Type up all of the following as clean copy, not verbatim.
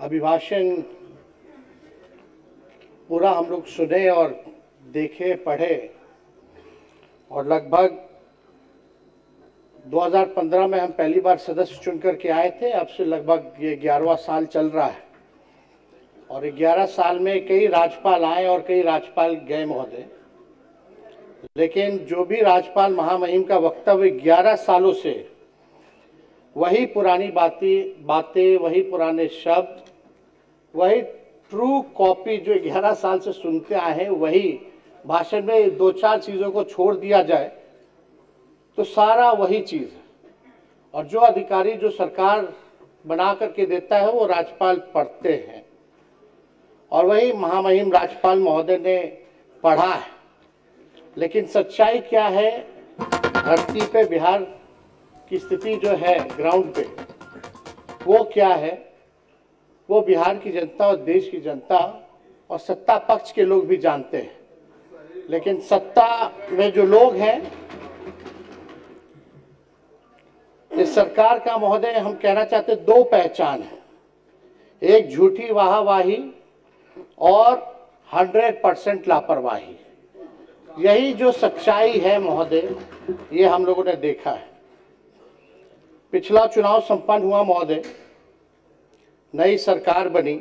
अभिभाषण पूरा हम लोग सुने और देखे पढ़े और लगभग 2015 में हम पहली बार सदस्य चुन करके आए थे। अब से लगभग ये 11वां साल चल रहा है और 11 साल में कई राज्यपाल आए और कई राज्यपाल गए महोदय, लेकिन जो भी राज्यपाल महामहिम का वक्तव्य 11 सालों से वही पुरानी बातें वही पुराने शब्द, वही ट्रू कॉपी जो 11 साल से सुनते आए हैं, वही भाषण में 2-4 चीज़ों को छोड़ दिया जाए तो सारा वही चीज़ है। और जो अधिकारी जो सरकार बना करके देता है वो राज्यपाल पढ़ते हैं और वही महामहिम राज्यपाल महोदय ने पढ़ा है। लेकिन सच्चाई क्या है, धरती पे बिहार की स्थिति जो है ग्राउंड पे वो क्या है, वो बिहार की जनता और देश की जनता और सत्ता पक्ष के लोग भी जानते हैं। लेकिन सत्ता में जो लोग हैं, इस सरकार का महोदय हम कहना चाहते दो पहचान है, एक झूठी वाहवाही और 100% लापरवाही। यही जो सच्चाई है महोदय, ये हम लोगों ने देखा है। पिछला चुनाव संपन्न हुआ महोदय, नई सरकार बनी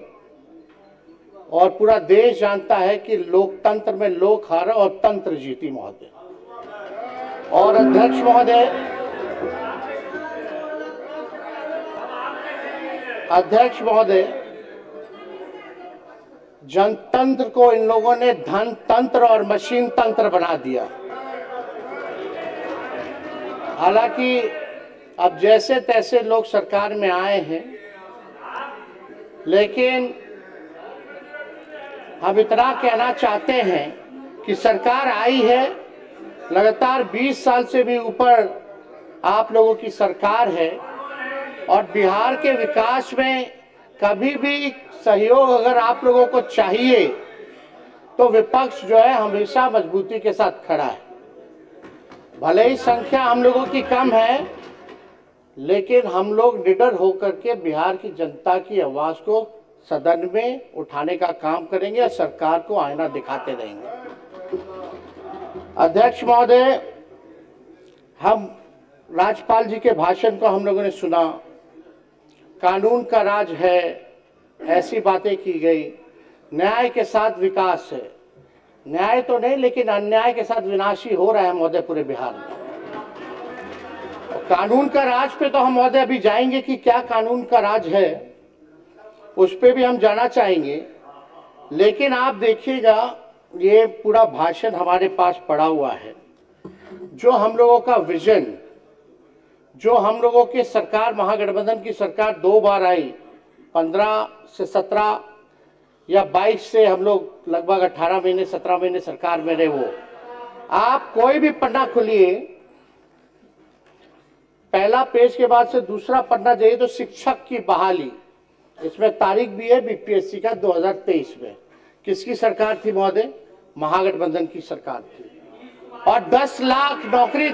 और पूरा देश जानता है कि लोकतंत्र में लोक हारा और तंत्र जीती महोदय। और अध्यक्ष महोदय, जनतंत्र को इन लोगों ने धन तंत्र और मशीन तंत्र बना दिया। हालांकि अब जैसे तैसे लोग सरकार में आए हैं, लेकिन हम इतना कहना चाहते हैं कि सरकार आई है, लगातार 20 साल से भी ऊपर आप लोगों की सरकार है और बिहार के विकास में कभी भी सहयोग अगर आप लोगों को चाहिए तो विपक्ष जो है हमेशा मजबूती के साथ खड़ा है। भले ही संख्या हम लोगों की कम है, लेकिन हम लोग निडर होकर के बिहार की जनता की आवाज को सदन में उठाने का काम करेंगे और सरकार को आईना दिखाते रहेंगे। अध्यक्ष महोदय, हम राज्यपाल जी के भाषण को हम लोगों ने सुना, कानून का राज है ऐसी बातें की गई, न्याय के साथ विकास है। न्याय तो नहीं, लेकिन अन्याय के साथ विनाश ही हो रहा है महोदय पूरे बिहार में। कानून का राज पे तो हम महोदय अभी जाएंगे कि क्या कानून का राज है, उस पे भी हम जाना चाहेंगे। लेकिन आप देखिएगा, ये पूरा भाषण हमारे पास पड़ा हुआ है। जो हम लोगों का विजन, जो हम लोगों के सरकार महागठबंधन की सरकार 2 बार आई, 15 से 17 या 22 से हम लोग लगभग 18 महीने 17 महीने सरकार में रहे। वो आप कोई भी पन्ना खोलिए, पहला पेज के बाद से दूसरा पन्ना जाइए तो शिक्षक की बहाली, इसमें तारीख भी है बीपीएससी का 2023 में। किसकी सरकार थी महोदय? महागठबंधन की सरकार थी। और 10 लाख नौकरी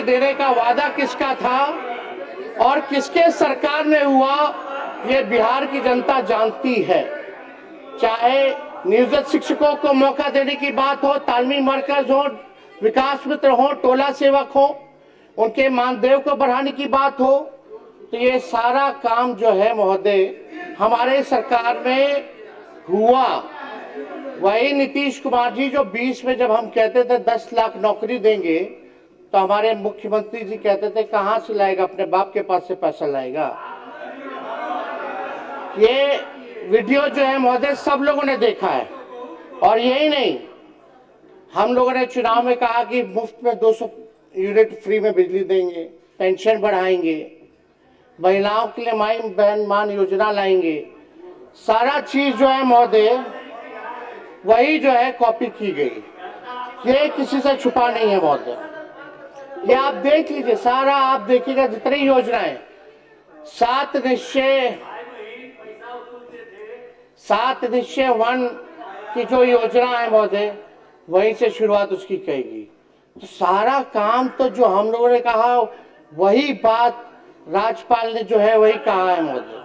देने का वादा किसका था और किसके सरकार में हुआ, ये बिहार की जनता जानती है। चाहे नियोजित शिक्षकों को मौका देने की बात हो, तालीमी मरकज हो, विकास मित्र हो, टोला सेवक हो, उनके मानदेय को बढ़ाने की बात हो, तो ये सारा काम जो है महोदय हमारे सरकार में हुआ। वही नीतीश कुमार जी जो 20 में जब हम कहते थे 10 लाख नौकरी देंगे, तो हमारे मुख्यमंत्री जी कहते थे कहां से लाएगा, अपने बाप के पास से पैसा लाएगा। ये वीडियो जो है महोदय सब लोगों ने देखा है। और यही नहीं, हम लोगों ने चुनाव में कहा कि मुफ्त में 200 यूनिट फ्री में बिजली देंगे, पेंशन बढ़ाएंगे, महिलाओं के लिए माई बहन मान योजना लाएंगे। सारा चीज जो है महोदय वही जो है कॉपी की गई, ये किसी से छुपा नहीं है महोदय। ये आप देख लीजिए, सारा आप देखिएगा जितनी योजनाएं, 7 निश्चय 1 की जो योजना है महोदय, वहीं से शुरुआत उसकी कहेगी। तो सारा काम तो जो हम लोगों ने कहा वही बात राज्यपाल ने जो है वही कहा है महोदय।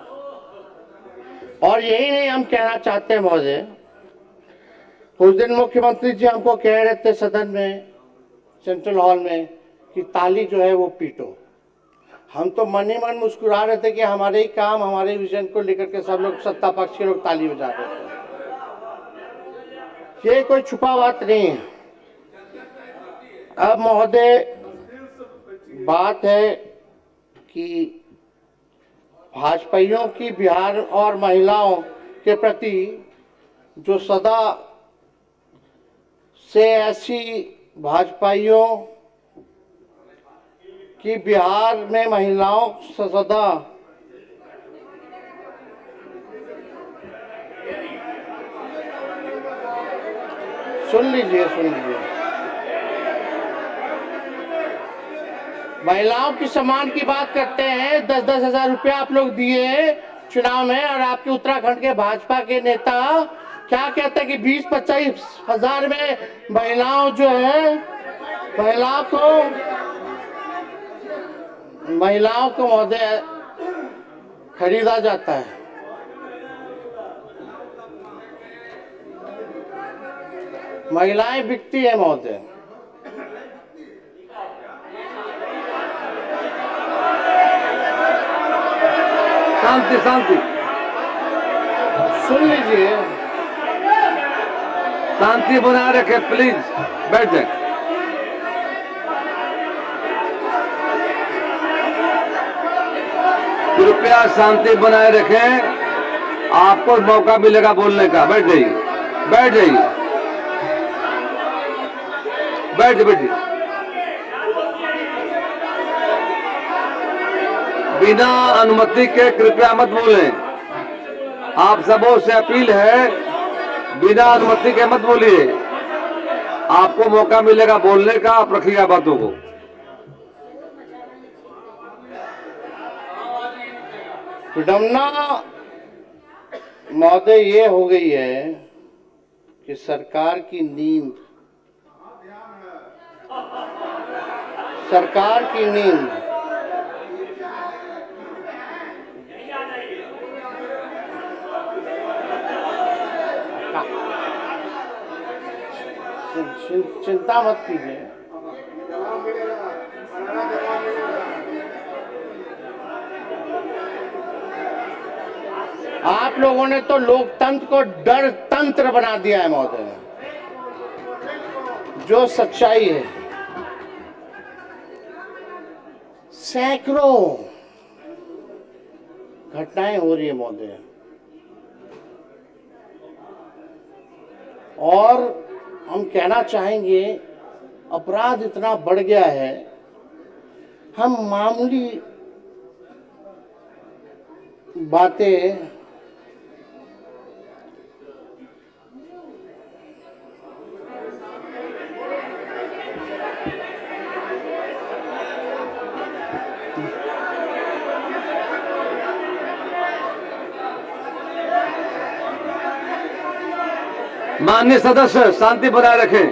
और यही नहीं हम कहना चाहते हैं महोदय, उस दिन मुख्यमंत्री जी हमको कह रहे थे सदन में, सेंट्रल हॉल में, कि ताली जो है वो पीटो। हम तो मन ही मन मुस्कुरा रहे थे कि हमारे ही काम, हमारे विजन को लेकर के सब लोग, सत्ता पक्ष के लोग ताली बजा रहे थे। ये कोई छुपा बात नहीं है। अब महोदय बात है कि भाजपाइयों की बिहार और महिलाओं के प्रति जो सदा से ऐसी भाजपाइयों की बिहार में महिलाओं से सदा सुन लीजिए महिलाओं की सम्मान की बात करते हैं। 10-10 हजार रुपया आप लोग दिए चुनाव में, और आपके उत्तराखंड के भाजपा के नेता क्या कहते हैं कि 20-25 हजार में महिलाओं जो है, महिलाओं को महोदय खरीदा जाता है। महिलाएं बिकती है महोदय। शांति शांति, सुन लीजिए, शांति बनाए रखे, प्लीज बैठ जाए। कृपया शांति बनाए रखें, आपको मौका मिलेगा बोलने का। बैठ जाइए, बैठ जाइए, बैठिए। बिना अनुमति के कृपया मत बोलें। आप सबों से अपील है, बिना अनुमति के मत बोलिए। आपको मौका मिलेगा बोलने का, आप रखिएगा बातों को। विडम्बना महोदय ये हो गई है कि सरकार की नींद चिंता मत कीजिए। आप लोगों ने तो लोकतंत्र को डर तंत्र बना दिया है महोदय। जो सच्चाई है, सैकड़ों घटनाएं हो रही है महोदय, और हम कहना चाहेंगे अपराध इतना बढ़ गया है, हम मामूली बातें माननीय सदस्य शांति बनाए रखें।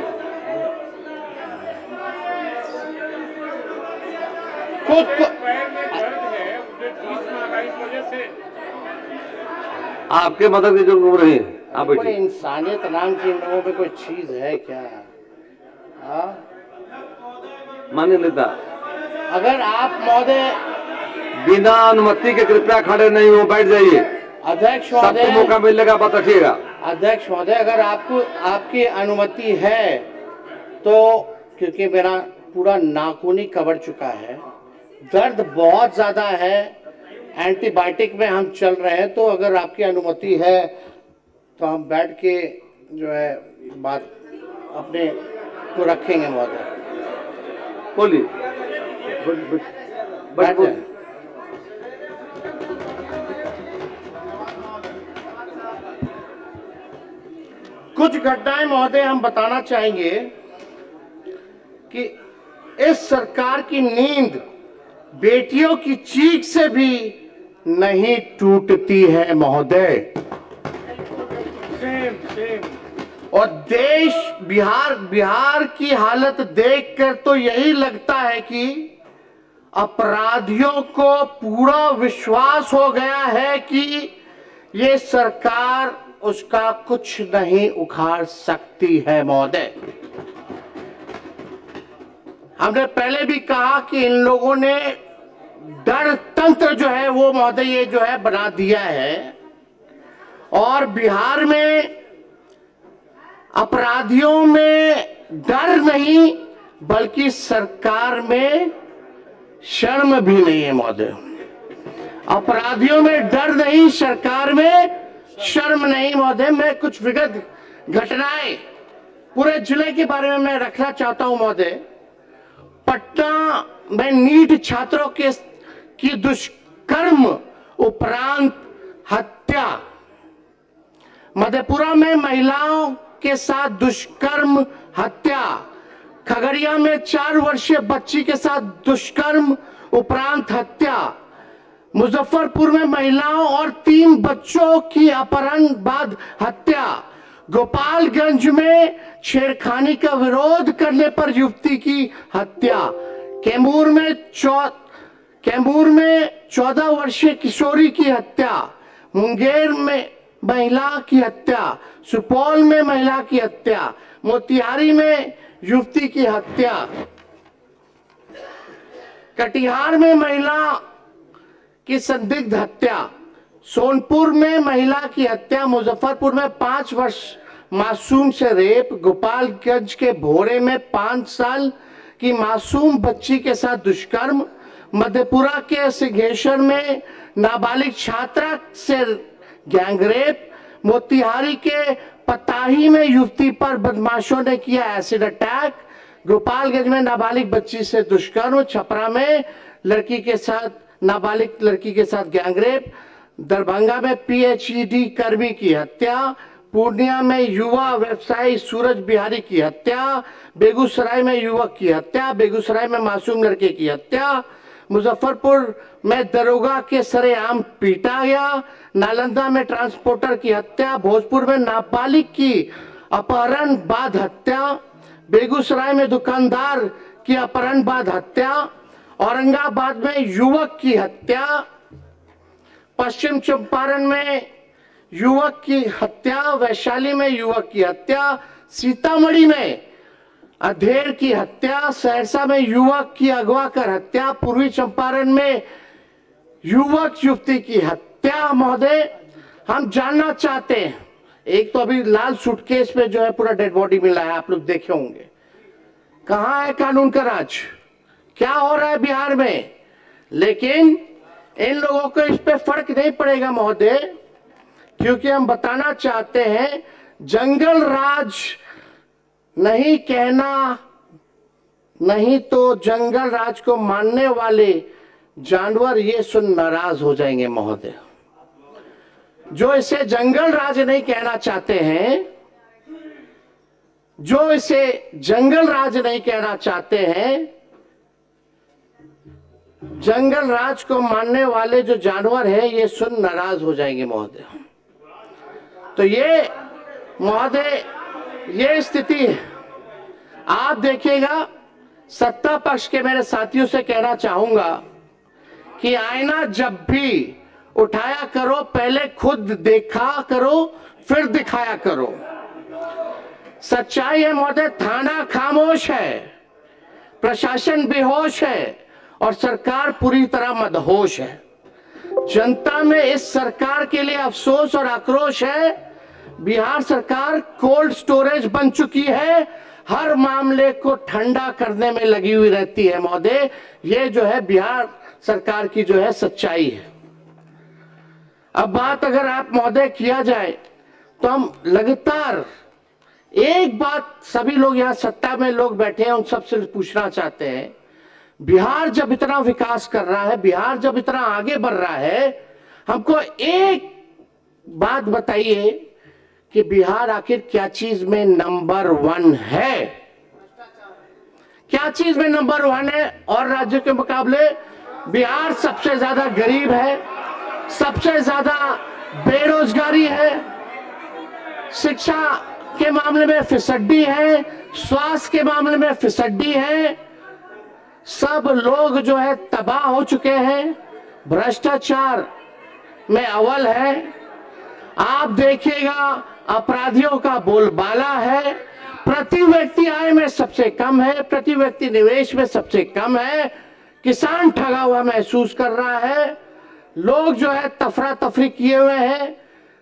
आपके मदद की जरूरत हो रही है। आप कोई इंसानियत नाम की इन लोगों में कोई चीज है क्या? माननीय नेता, अगर आप महोदय बिना अनुमति के कृपया खड़े नहीं हो, बैठ जाइए। अध्यक्ष सबको महोदय, मौका मिलेगा, बात रखिएगा। अध्यक्ष महोदय, अगर आपकी अनुमति है तो, क्योंकि मेरा पूरा नाखून ही कवर चुका है, दर्द बहुत ज्यादा है, एंटीबायोटिक में हम चल रहे हैं, तो अगर आपकी अनुमति है तो हम बैठ के जो है बात अपने को रखेंगे महोदय। बोलिए, बैठ जाए। कुछ घटनाएं महोदय हम बताना चाहेंगे कि इस सरकार की नींद बेटियों की चीख से भी नहीं टूटती है महोदय। और देश बिहार की हालत देखकर तो यही लगता है कि अपराधियों को पूरा विश्वास हो गया है कि ये सरकार उसका कुछ नहीं उखाड़ सकती है महोदय। हमने पहले भी कहा कि इन लोगों ने डर तंत्र जो है वो महोदय ये जो है बना दिया है, और बिहार में अपराधियों में डर नहीं बल्कि सरकार में शर्म भी नहीं है महोदय। अपराधियों में डर नहीं, सरकार में शर्म नहीं महोदय। मैं कुछ विगत घटनाएं पूरे जिले के बारे में मैं रखना चाहता हूं महोदय। पटना में नीट छात्रों की दुष्कर्म उपरांत हत्या, मधेपुरा में महिलाओं के साथ दुष्कर्म हत्या, खगड़िया में 4 वर्षीय बच्ची के साथ दुष्कर्म उपरांत हत्या, मुजफ्फरपुर में महिलाओं और 3 बच्चों की अपहरण बाद हत्या, गोपालगंज में छेड़खानी का विरोध करने पर युवती की हत्या, कैमूर में 14 वर्षीय किशोरी की हत्या, मुंगेर में महिला की हत्या, सुपौल में महिला की हत्या, मोतिहारी में युवती की हत्या, कटिहार में महिला की संदिग्ध हत्या, सोनपुर में महिला की हत्या, मुजफ्फरपुर में 5 वर्ष मासूम से रेप, गोपालगंज के भोरे में 5 साल की मासूम बच्ची के साथ दुष्कर्म, मधेपुरा के सिंहेश्वर में नाबालिग छात्रा से गैंगरेप, मोतिहारी के पताही में युवती पर बदमाशों ने किया एसिड अटैक, गोपालगंज में नाबालिग बच्ची से दुष्कर्म, छपरा में नाबालिग लड़की के साथ गैंगरेप, दरभंगा में पीएचईडी कर्मी की हत्या, पूर्णिया में युवा व्यवसायी सूरज बिहारी की हत्या, बेगूसराय में युवक की हत्या, बेगूसराय में मासूम लड़के की हत्या, मुजफ्फरपुर में दरोगा के सरेआम पीटा गया, नालंदा में ट्रांसपोर्टर की हत्या, भोजपुर में नाबालिग की अपहरण बाद हत्या, बेगूसराय में दुकानदार की अपहरण बाद हत्या, औरंगाबाद में युवक की हत्या, पश्चिम चंपारण में युवक की हत्या, वैशाली में युवक की हत्या, सीतामढ़ी में अधेड़ की हत्या, सहरसा में युवक की अगवा कर हत्या, पूर्वी चंपारण में युवक युवती की हत्या। महोदय, हम जानना चाहते हैं, एक तो अभी लाल सूटकेस में जो है पूरा डेड बॉडी मिला है, आप लोग देखे होंगे, कहां है कानून का राज, क्या हो रहा है बिहार में? लेकिन इन लोगों को इस पे फर्क नहीं पड़ेगा महोदय, क्योंकि हम बताना चाहते हैं जंगल राज नहीं कहना, नहीं तो जंगल राज को मानने वाले जानवर ये सुन नाराज हो जाएंगे महोदय। जो इसे जंगल राज नहीं कहना चाहते हैं, जो इसे जंगल राज नहीं कहना चाहते हैं, जंगल राज को मानने वाले जो जानवर हैं ये सुन नाराज हो जाएंगे महोदय। तो ये महोदय ये स्थिति है। आप देखिएगा, सत्ता पक्ष के मेरे साथियों से कहना चाहूंगा कि आईना जब भी उठाया करो पहले खुद देखा करो फिर दिखाया करो। सच्चाई है महोदय, थाना खामोश है, प्रशासन बेहोश है और सरकार पूरी तरह मदहोश है। जनता में इस सरकार के लिए अफसोस और आक्रोश है। बिहार सरकार कोल्ड स्टोरेज बन चुकी है, हर मामले को ठंडा करने में लगी हुई रहती है महोदय। ये जो है बिहार सरकार की जो है सच्चाई है। अब बात अगर आप महोदय किया जाए तो हम लगातार एक बात सभी लोग यहाँ सत्ता में लोग बैठे हैं उन सबसे पूछना चाहते हैं, बिहार जब इतना विकास कर रहा है, बिहार जब इतना आगे बढ़ रहा है, हमको एक बात बताइए कि बिहार आखिर क्या चीज में नंबर 1 है? क्या चीज में नंबर 1 है? और राज्यों के मुकाबले बिहार सबसे ज्यादा गरीब है, सबसे ज्यादा बेरोजगारी है, शिक्षा के मामले में फिसड्डी है, स्वास्थ्य के मामले में फिसड्डी है, सब लोग जो है तबाह हो चुके हैं, भ्रष्टाचार में अव्वल है। आप देखिएगा अपराधियों का बोलबाला है, प्रति व्यक्ति आय में सबसे कम है, प्रति व्यक्ति निवेश में सबसे कम है, किसान ठगा हुआ महसूस कर रहा है, लोग जो है तफरा तफरी किए हुए हैं।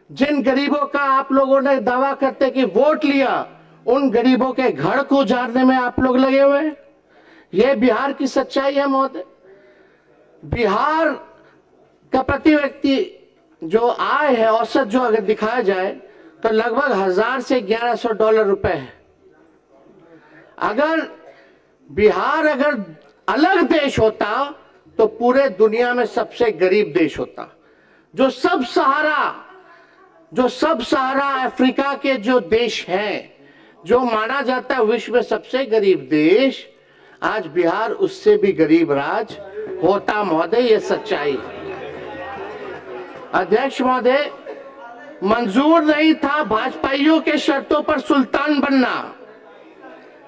जिन गरीबों का आप लोगों ने दावा करते कि वोट लिया, उन गरीबों के घर को उजाड़ने में आप लोग लगे हुए हैं। यह बिहार की सच्चाई है महोदय। बिहार का प्रति व्यक्ति जो आय है औसत जो अगर दिखाया जाए तो लगभग 1000 से 1100 डॉलर रुपए है। अगर बिहार अगर अलग देश होता तो पूरे दुनिया में सबसे गरीब देश होता। जो सब सहारा अफ्रीका के जो देश हैं, जो माना जाता है विश्व में सबसे गरीब देश, आज बिहार उससे भी गरीब राज्य होता महोदय। ये सच्चाई है। अध्यक्ष महोदय, मंजूर नहीं था भाजपाइयों के शर्तों पर सुल्तान बनना,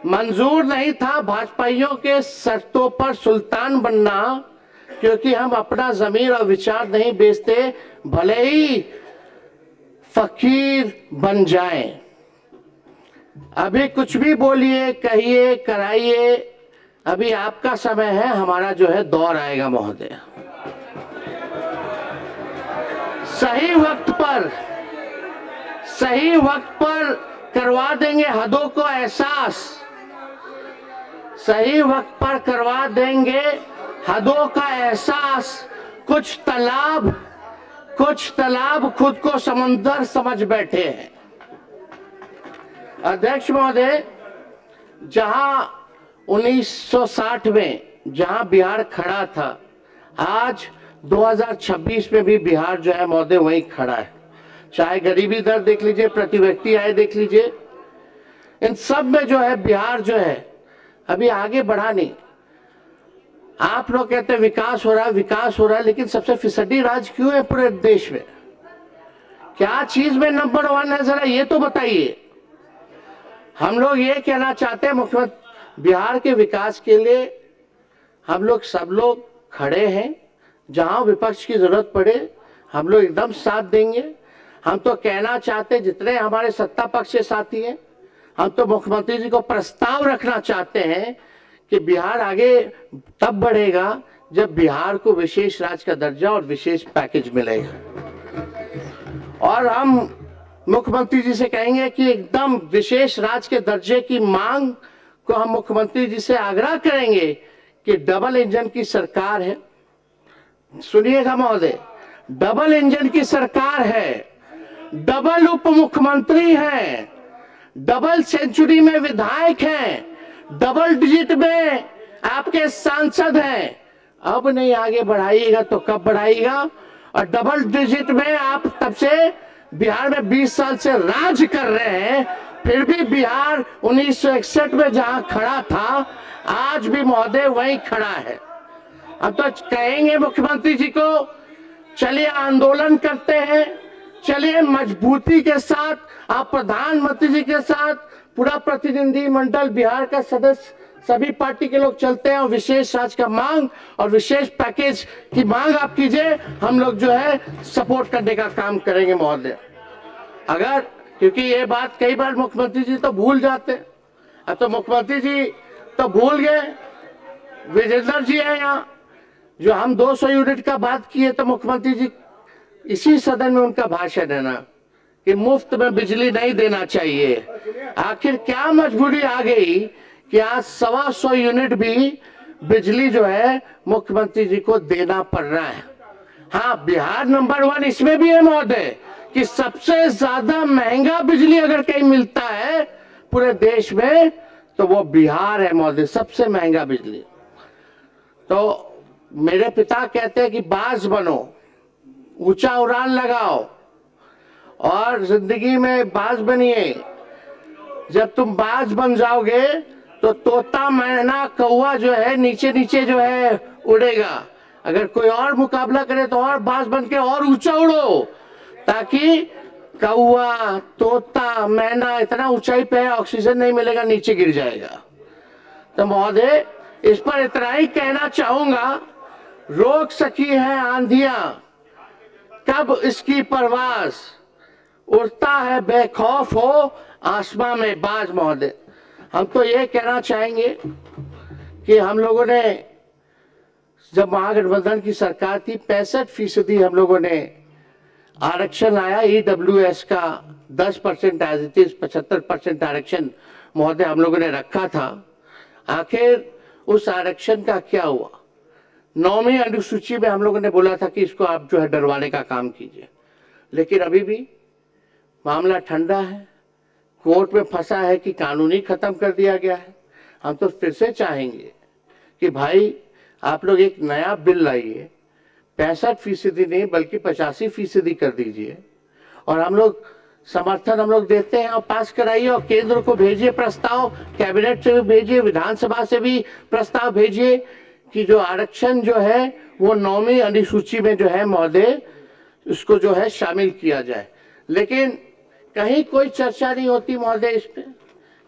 मंजूर नहीं था भाजपाइयों के शर्तों पर सुल्तान बनना, क्योंकि हम अपना जमीर और विचार नहीं बेचते, भले ही फकीर बन जाएं। अभी कुछ भी बोलिए, कहिए, कराइए, अभी आपका समय है, हमारा जो है दौर आएगा महोदय। सही वक्त पर करवा देंगे हदों को एहसास, सही वक्त पर करवा देंगे हदों का एहसास। कुछ तालाब खुद को समंदर समझ बैठे हैं। अध्यक्ष महोदय, जहां 1960 में जहां बिहार खड़ा था, आज 2026 में भी बिहार जो है महोदय वहीं खड़ा है। चाहे गरीबी दर देख लीजिए, प्रति व्यक्ति आय देख लीजिए, इन सब में जो है बिहार जो है अभी आगे बढ़ा नहीं। आप लोग कहते हैं विकास हो रहा है, लेकिन सबसे फिसडी राज्य क्यों है पूरे देश में? क्या चीज में नंबर 1 है, जरा ये तो बताइए। हम लोग ये कहना चाहते हैं, मुख्यमंत्री बिहार के विकास के लिए हम लोग सब लोग खड़े हैं। जहां विपक्ष की जरूरत पड़े हम लोग एकदम साथ देंगे। हम तो कहना चाहते हैं, जितने हमारे सत्ता पक्ष के साथी हैं, हम तो मुख्यमंत्री जी को प्रस्ताव रखना चाहते हैं कि बिहार आगे तब बढ़ेगा जब बिहार को विशेष राज्य का दर्जा और विशेष पैकेज मिलेगा। और हम मुख्यमंत्री जी से कहेंगे कि एकदम विशेष राज्य के दर्जे की मांग को हम मुख्यमंत्री जी से आग्रह करेंगे कि डबल इंजन की सरकार है। सुनिएगा महोदय, डबल इंजन की सरकार है, डबल उप मुख्यमंत्री हैं, डबल सेंचुरी में विधायक हैं, डबल डिजिट में आपके सांसद हैं। अब नहीं आगे बढ़ाइएगा तो कब बढ़ाइएगा? और डबल डिजिट में आप तब से बिहार में 20 साल से राज कर रहे हैं, फिर भी बिहार 1961 में जहां खड़ा था आज भी महोदय वहीं खड़ा है। अब तो कहेंगे मुख्यमंत्री जी को, चलिए आंदोलन करते हैं, चलिए मजबूती के साथ आप प्रधानमंत्री जी के साथ पूरा प्रतिनिधि मंडल बिहार का सदस्य सभी पार्टी के लोग चलते हैं और विशेष राज्य का मांग और विशेष पैकेज की मांग आप कीजिए, हम लोग जो है सपोर्ट करने का काम करेंगे महोदय। अगर, क्योंकि ये बात कई बार मुख्यमंत्री जी तो भूल जाते हैं, अब तो मुख्यमंत्री जी तो भूल गए, विजेंद्र जी है यहाँ, जो हम 200 यूनिट का बात किए तो मुख्यमंत्री जी इसी सदन में उनका भाषण है ना कि मुफ्त में बिजली नहीं देना चाहिए। आखिर क्या मजबूरी आ गई कि आज 125 यूनिट भी बिजली जो है मुख्यमंत्री जी को देना पड़ रहा है। हाँ, बिहार नंबर 1 इसमें भी है महोदय कि सबसे ज्यादा महंगा बिजली अगर कहीं मिलता है पूरे देश में तो वो बिहार है महोदय, सबसे महंगा बिजली। तो मेरे पिता कहते हैं कि बाज बनो, ऊंचा उड़ान लगाओ और जिंदगी में बाज बनिए। जब तुम बाज बन जाओगे तो तोता, मैना, कौवा जो है नीचे नीचे जो है उड़ेगा। अगर कोई और मुकाबला करे तो और बाज बन के और ऊंचा उड़ो, ताकि कौवा, तोता, मैना इतना ऊंचाई पे है, ऑक्सीजन नहीं मिलेगा, नीचे गिर जाएगा। तो महोदय इस पर इतना ही कहना चाहूंगा, रोक सकी है आंधियां कब इसकी परवाज, उड़ता है बेखौफ हो आसमां में बाज महोदय। हम तो ये कहना चाहेंगे कि हम लोगों ने जब महागठबंधन की सरकार थी 65% हम लोगों ने आरक्षण आया, ईडब्ल्यूएस का 10% एज इट इज 75% आरक्षण महोदय हम लोगों ने रखा था। आखिर उस आरक्षण का क्या हुआ? 9वीं अनुसूची में हम लोगों ने बोला था कि इसको आप जो है डरवाने का काम कीजिए, लेकिन अभी भी मामला ठंडा है, कोर्ट में फंसा है कि कानूनी खत्म कर दिया गया है। हम तो फिर से चाहेंगे कि भाई आप लोग एक नया बिल लाइए, 65% नहीं बल्कि 85% कर दीजिए, और हम लोग समर्थन हम लोग देते हैं और पास कराइए, और केंद्र को भेजिए प्रस्ताव, कैबिनेट से भी भेजिए, विधानसभा से भी प्रस्ताव भेजिए कि जो आरक्षण जो है वो 9वीं अनुसूची में जो है महोदय उसको जो है शामिल किया जाए। लेकिन कहीं कोई चर्चा नहीं होती महोदय, इस पे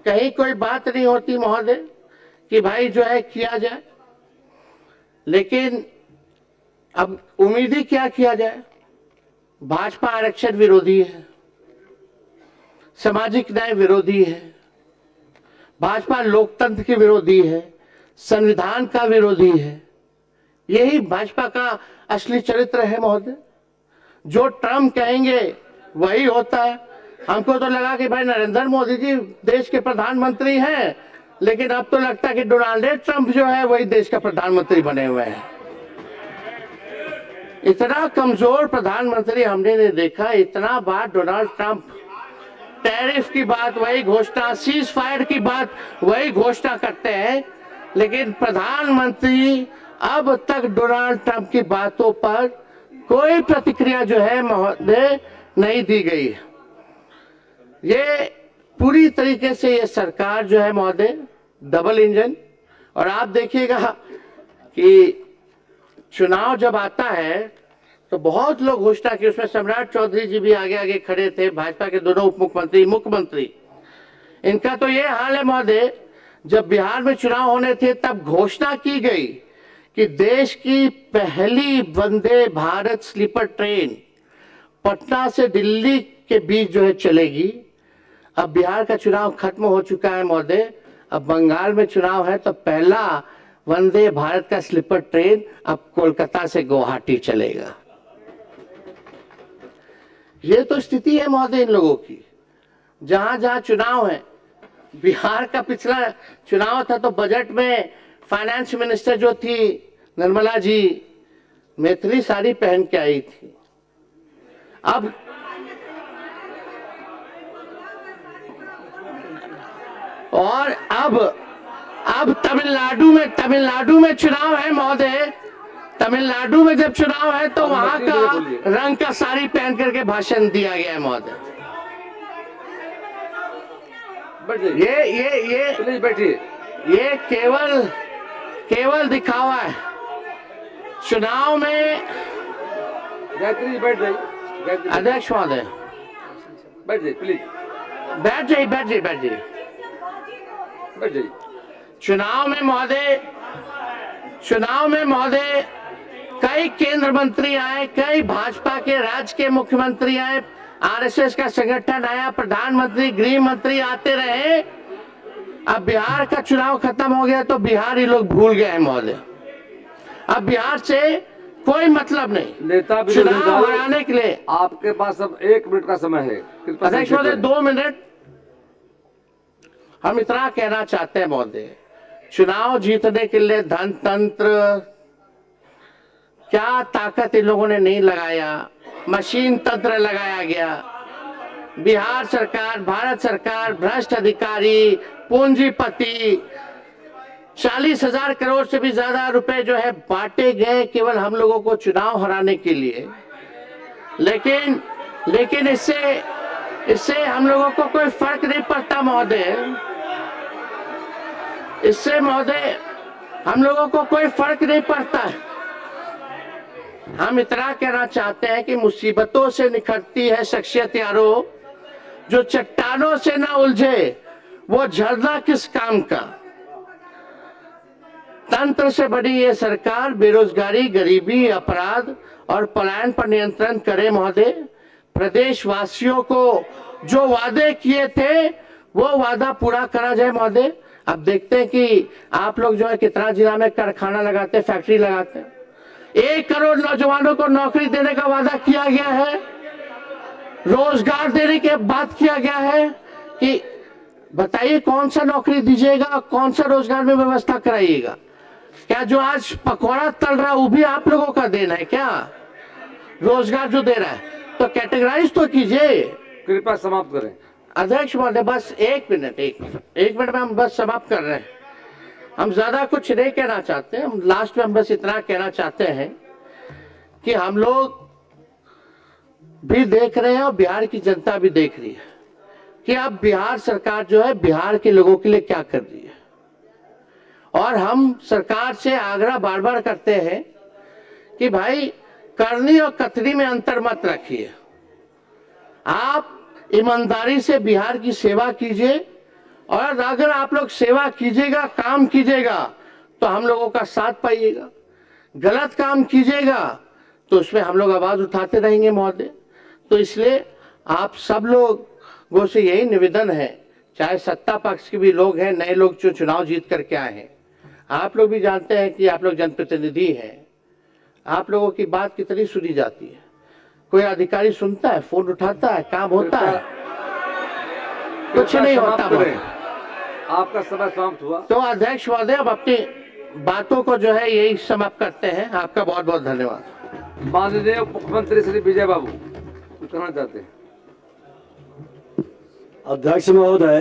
कहीं कोई बात नहीं होती महोदय कि भाई जो है किया जाए। लेकिन अब उम्मीद ही क्या किया जाए? भाजपा आरक्षण विरोधी है, सामाजिक न्याय विरोधी है, भाजपा लोकतंत्र के विरोधी है, संविधान का विरोधी है। यही भाजपा का असली चरित्र है महोदय। जो ट्रम्प कहेंगे वही होता है। हमको तो लगा कि भाई नरेंद्र मोदी जी देश के प्रधानमंत्री हैं, लेकिन अब तो लगता है कि डोनाल्ड ट्रम्प जो है वही देश का प्रधानमंत्री बने हुए हैं। इतना कमजोर प्रधानमंत्री हमने नहीं देखा। इतना बार डोनाल्ड ट्रम्प टैरिफ की बात वही घोषणा, सीज फायर की बात वही घोषणा करते हैं, लेकिन प्रधानमंत्री अब तक डोनाल्ड ट्रंप की बातों पर कोई प्रतिक्रिया जो है महोदय नहीं दी गई है। ये पूरी तरीके से ये सरकार जो है महोदय डबल इंजन। और आप देखिएगा कि चुनाव जब आता है तो बहुत लोग घोषणा की, उसमें सम्राट चौधरी जी भी आगे आगे खड़े थे, भाजपा के दोनों उप मुख्यमंत्री, मुख्यमंत्री। इनका तो ये हाल है महोदय, जब बिहार में चुनाव होने थे तब घोषणा की गई कि देश की पहली वंदे भारत स्लीपर ट्रेन पटना से दिल्ली के बीच जो है चलेगी। अब बिहार का चुनाव खत्म हो चुका है महोदय, अब बंगाल में चुनाव है, तो पहला वंदे भारत का स्लीपर ट्रेन अब कोलकाता से गुवाहाटी चलेगा। ये तो स्थिति है महोदय इन लोगों की। जहां जहां चुनाव है, बिहार का पिछला चुनाव था तो बजट में फाइनेंस मिनिस्टर जो थी निर्मला जी मैथिली साड़ी पहन के आई थी। अब और अब तमिलनाडु में चुनाव है महोदय। तमिलनाडु में जब चुनाव है तो वहां का रंग का साड़ी पहन करके भाषण दिया गया है महोदय। ये बैठिए, ये केवल दिखावा है। चुनाव में बैठ जाइए अध्यक्ष महोदय, बैठ जाइए प्लीज, बैठ जाइए। चुनाव में महोदय कई केंद्र मंत्री आए, कई भाजपा के राज्य के मुख्यमंत्री आए, आरएसएस का संगठन आया, प्रधानमंत्री, गृह मंत्री आते रहे। अब बिहार का चुनाव खत्म हो गया तो बिहारी लोग भूल गए हैं महोदय। अब बिहार से कोई मतलब नहीं। नेता चुनाव हराने के लिए आपके पास अब 1 मिनट का समय है। अध्यक्ष महोदय 2 मिनट। हम इतना कहना चाहते हैं महोदय, चुनाव जीतने के लिए धन तंत्र क्या ताकत इन लोगों ने नहीं लगाया, मशीन तंत्र लगाया गया। बिहार सरकार, भारत सरकार, भ्रष्ट अधिकारी, पूंजीपति, 40,000 करोड़ से भी ज्यादा रुपए जो है बांटे गए केवल हम लोगों को चुनाव हराने के लिए। लेकिन इससे हम लोगों को कोई फर्क नहीं पड़ता महोदय। इससे महोदय हम लोगों को कोई फर्क नहीं पड़ता। हम इतना कहना चाहते हैं कि मुसीबतों से निखरती है शख्सियत यारो, जो चट्टानों से ना उलझे वो झरना किस काम का। तंत्र से बड़ी ये सरकार बेरोजगारी, गरीबी, अपराध और पलायन पर नियंत्रण करे महोदय। प्रदेशवासियों को जो वादे किए थे वो वादा पूरा करा जाए महोदय। अब देखते हैं कि आप लोग जो है कितना जिला में कारखाना लगाते, फैक्ट्री लगाते। 1 करोड़ नौजवानों को नौकरी देने का वादा किया गया है, रोजगार देने की बात किया गया है कि बताइए कौन सा नौकरी दीजिएगा, कौन सा रोजगार में व्यवस्था कराइएगा। क्या जो आज पकौड़ा तल रहा है वो भी आप लोगों का देना है क्या? रोजगार जो दे रहा है तो कैटेगराइज तो कीजिए। कृपया समाप्त करें। अध्यक्ष महोदय बस एक मिनट में हम बस समाप्त कर रहे हैं। हम ज्यादा कुछ नहीं कहना चाहते, हम लास्ट में हम बस इतना कहना चाहते हैं कि हम लोग भी देख रहे हैं और बिहार की जनता भी देख रही है कि अब बिहार सरकार जो है बिहार के लोगों के लिए क्या कर रही है। और हम सरकार से आग्रह बार बार करते हैं कि भाई करनी और कथनी में अंतर मत रखिए। आप ईमानदारी से बिहार की सेवा कीजिए और अगर आप लोग सेवा कीजिएगा, काम कीजिएगा तो हम लोगों का साथ पाइएगा। गलत काम कीजिएगा तो उसमें हम लोग आवाज उठाते रहेंगे महोदय। तो इसलिए आप सब लोगों से यही निवेदन है, चाहे सत्ता पक्ष के भी लोग हैं, नए लोग जो चुनाव जीत करके आए हैं, आप लोग भी जानते हैं कि आप लोग जनप्रतिनिधि हैं, आप लोगों की बात कितनी सुनी जाती है। कोई अधिकारी सुनता है, फोन उठाता है, काम होता है? कुछ नहीं होता। आपका समय समाप्त हुआ। तो अध्यक्ष महोदय अब अपनी बातों को जो है यही समाप्त करते हैं। आपका बहुत बहुत धन्यवाद। माननीय मुख्यमंत्री श्री विजय बाबू कुछ कहना चाहते हैं? अध्यक्ष महोदय,